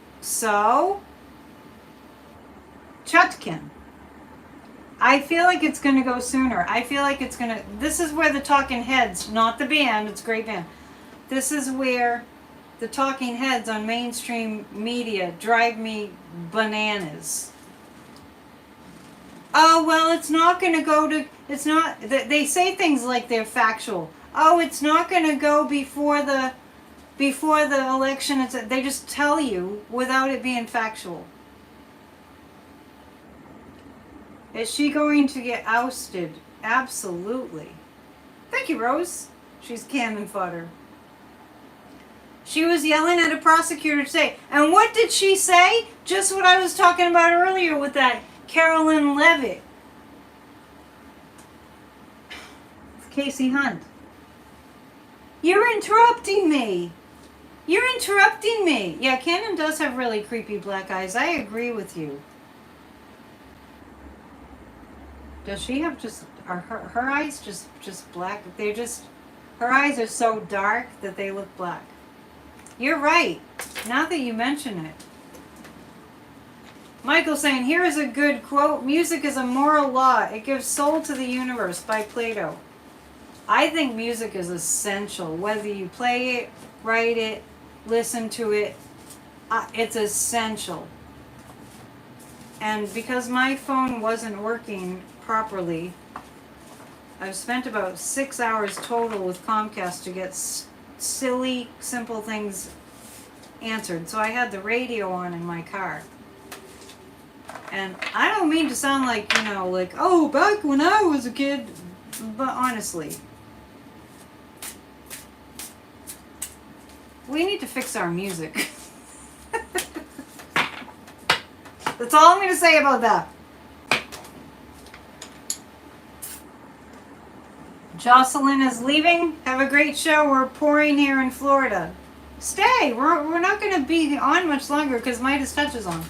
Chutkin. I feel like it's going to go sooner. I feel like it's going to. This is where the talking heads, not the band. It's a great band. This is where the talking heads on mainstream media drive me bananas. Oh, well, it's not going to go to, it's not, they say things like they're factual. Oh, it's not going to go before the election. They just tell you without it being factual. Is she going to get ousted? Absolutely. Thank you, Rose. She's cannon fodder. She was yelling at a prosecutor today. And what did she say? Just what I was talking about earlier with that Carolyn Levitt. Casey Hunt. You're interrupting me. You're interrupting me. Yeah, Cannon does have really creepy black eyes. I agree with you. Does she have just, are her eyes just black? They're just, her eyes are so dark that they look black. You're right. Now that you mention it. Michael saying, here is a good quote. Music is a moral law. It gives soul to the universe by Plato. I think music is essential. Whether you play it, write it, listen to it, it's essential. And because my phone wasn't working properly, I've spent about 6 hours total with Comcast to get silly, simple things answered. So I had the radio on in my car. And I don't mean to sound like, like, oh, back when I was a kid, but honestly, we need to fix our music. That's all I'm going to say about that. Jocelyn is leaving. Have a great show. We're pouring here in Florida. Stay. We're not going to be on much longer because Midas Touch is on.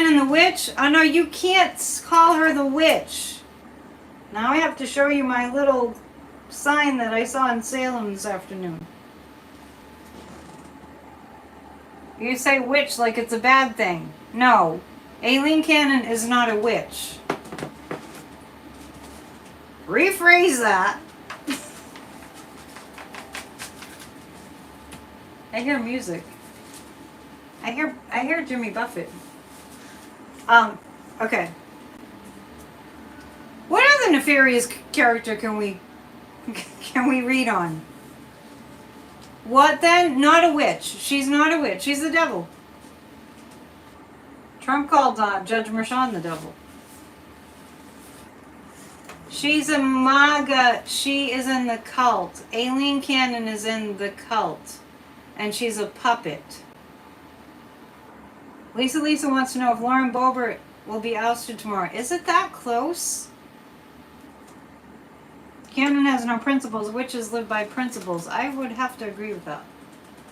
Cannon the witch? Oh no, you can't call her the witch. Now I have to show you my little sign that I saw in Salem this afternoon. You say witch like it's a bad thing. No, Aileen Cannon is not a witch. Rephrase that. I hear music. I hear Jimmy Buffett. Okay. What other nefarious character can we read on? What then? Not a witch. She's not a witch. She's the devil. Trump called Judge Mershon the devil. She's a MAGA. She is in the cult. Aileen Cannon is in the cult. And she's a puppet. Lisa wants to know if Lauren Boebert will be ousted tomorrow. Is it that close? Cannon has no principles. Witches live by principles. I would have to agree with that.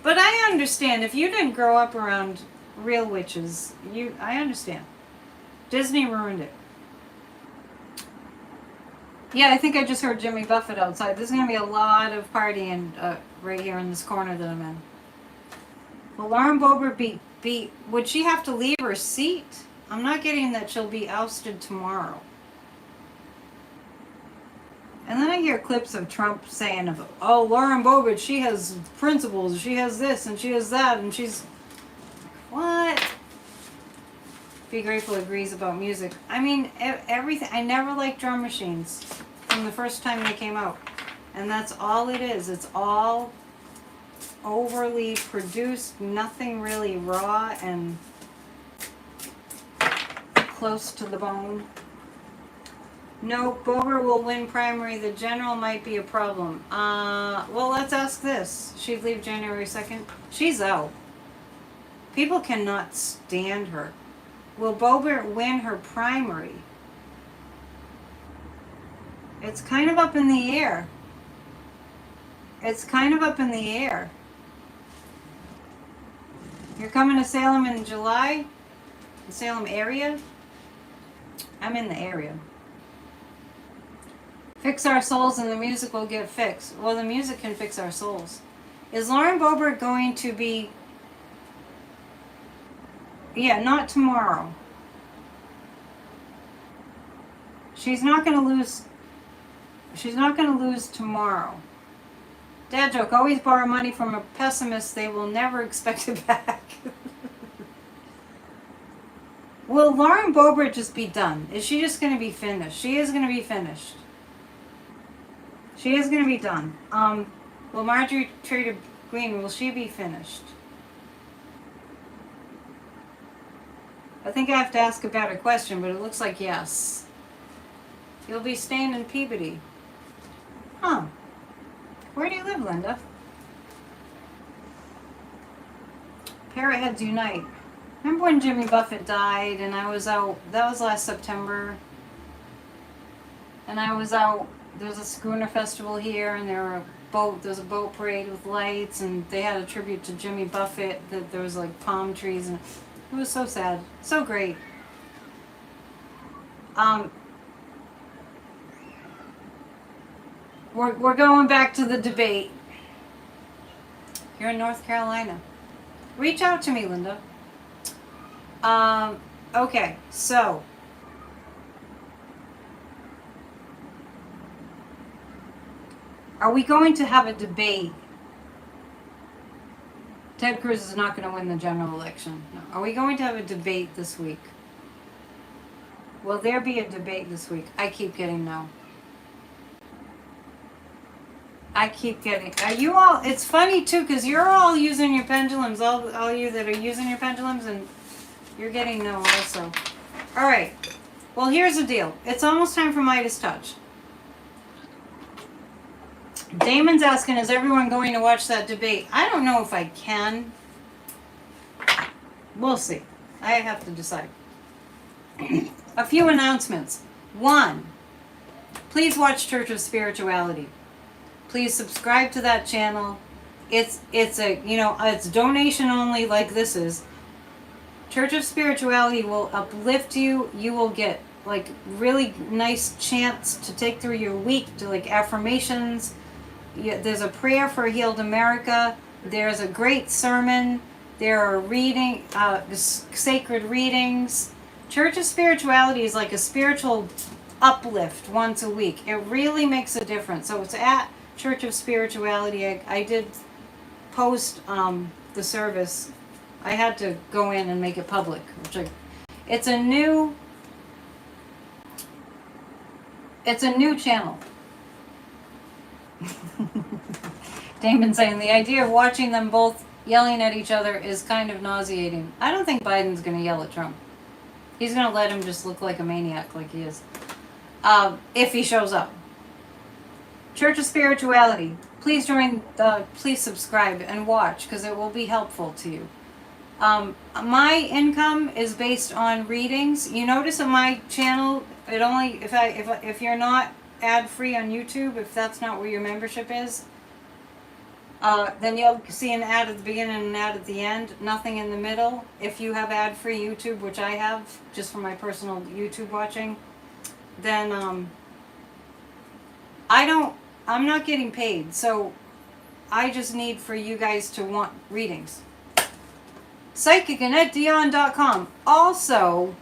But I understand. If you didn't grow up around real witches, I understand. Disney ruined it. Yeah, I think I just heard Jimmy Buffett outside. There's going to be a lot of partying right here in this corner that I'm in. Will Lauren Boebert would she have to leave her seat? I'm not getting that she'll be ousted tomorrow. And then I hear clips of Trump saying, oh, Lauren Boebert, she has principles, she has this, and she has that, and she's... What? Be Grateful agrees about music. I mean, everything. I never liked drum machines from the first time they came out. And that's all it is. It's all overly produced, nothing really raw and close to the bone. No, Boebert will win primary. The general might be a problem. Well, let's ask this. She'd leave January 2nd. She's out. People cannot stand her. Will Boebert win her primary? It's kind of up in the air. It's kind of up in the air. You're coming to Salem in July? The Salem area? I'm in the area. Fix our souls and the music will get fixed. Well, the music can fix our souls. Is Lauren Boebert going to be... Yeah, not tomorrow. She's not going to lose... She's not going to lose tomorrow. Dad joke, always borrow money from a pessimist. They will never expect it back. Will Lauren Boebert just be done? Is she just going to be finished? She is going to be finished. She is going to be done. Will Marjorie Taylor Greene, will she be finished? I think I have to ask a better question, but it looks like yes. You'll be staying in Peabody. Huh. Where do you live, Linda? Parrotheads Unite. Remember when Jimmy Buffett died and I was out, that was last September, and I was out, there's a schooner festival here and there's a boat parade with lights and they had a tribute to Jimmy Buffett, that there was like palm trees and it was so sad, so great. We're going back to the debate. You're in North Carolina. Reach out to me, Linda. Okay, so. Are we going to have a debate? Ted Cruz is not going to win the general election. No. Are we going to have a debate this week? Will there be a debate this week? I keep getting no. I keep getting... Are you all... It's funny, too, because you're all using your pendulums. All you that are using your pendulums, and you're getting no also. All right. Well, here's the deal. It's almost time for Midas Touch. Damon's asking, is everyone going to watch that debate? I don't know if I can. We'll see. I have to decide. A few announcements. 1, please watch Church of Spirituality. Please subscribe to that channel. It's a, it's donation only like this is. Church of Spirituality will uplift you. You will get like really nice chants to take through your week, to like affirmations. There's a prayer for a healed America. There's a great sermon. There are sacred readings. Church of Spirituality is like a spiritual uplift once a week. It really makes a difference. So it's at Church of Spirituality. I did post the service. I had to go in and make it public. It's a new channel. Damon saying the idea of watching them both yelling at each other is kind of nauseating. I don't think Biden's going to yell at Trump. He's going to let him just look like a maniac like he is. If he shows up. Church of Spirituality. Please please subscribe and watch because it will be helpful to you. My income is based on readings. You notice on my channel, it only, if you're not ad free on YouTube, if that's not where your membership is, then you'll see an ad at the beginning and an ad at the end, nothing in the middle. If you have ad free YouTube, which I have just for my personal YouTube watching, then I'm not getting paid, so I just need for you guys to want readings. PsychicAnnetteDion.com. Also,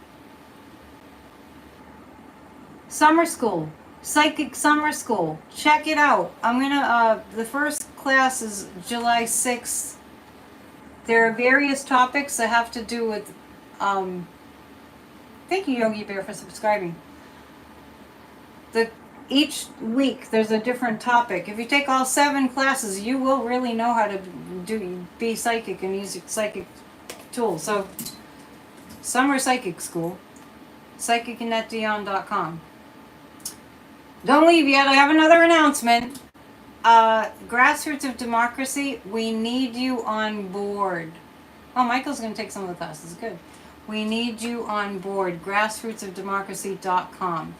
summer school, psychic summer school. Check it out. I'm gonna the first class is July 6th. There are various topics that have to do with thank you, Yogi Bear, for subscribing. Each week there's a different topic. If you take all 7 classes, you will really know how to be psychic and use psychic tools. So, summer psychic school, PsychicAnnetteDion.com. Don't leave yet. I have another announcement. Grassroots of Democracy, we need you on board. Oh, Michael's going to take some of the classes. Good. We need you on board. Grassrootsofdemocracy.com.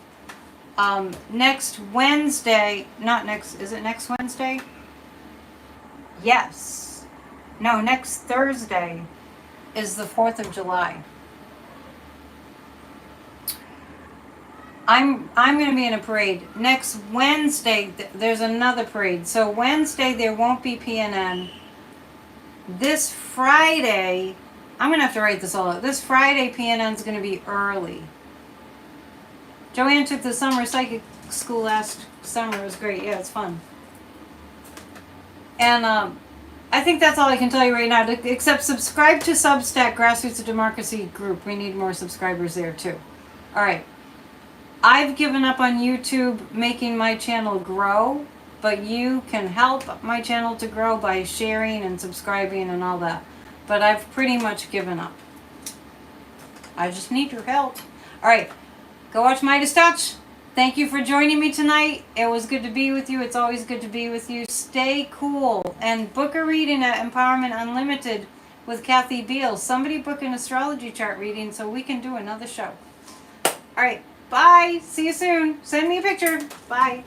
Next Wednesday, is it next Wednesday? Yes. No, next Thursday is the 4th of July. I'm going to be in a parade. Next Wednesday, there's another parade. So Wednesday, there won't be PNN. This Friday, I'm going to have to write this all out. This Friday, PNN's going to be early. Joanne took the summer psychic school last summer. It was great. Yeah, it's fun. And I think that's all I can tell you right now. Except subscribe to Substack, Grassroots of Democracy group. We need more subscribers there too. All right. I've given up on YouTube making my channel grow, but you can help my channel to grow by sharing and subscribing and all that. But I've pretty much given up. I just need your help. All right. Go watch Midas Touch. Thank you for joining me tonight. It was good to be with you. It's always good to be with you. Stay cool. And book a reading at Empowerment Unlimited with Kathy Beal. Somebody book an astrology chart reading so we can do another show. All right. Bye. See you soon. Send me a picture. Bye.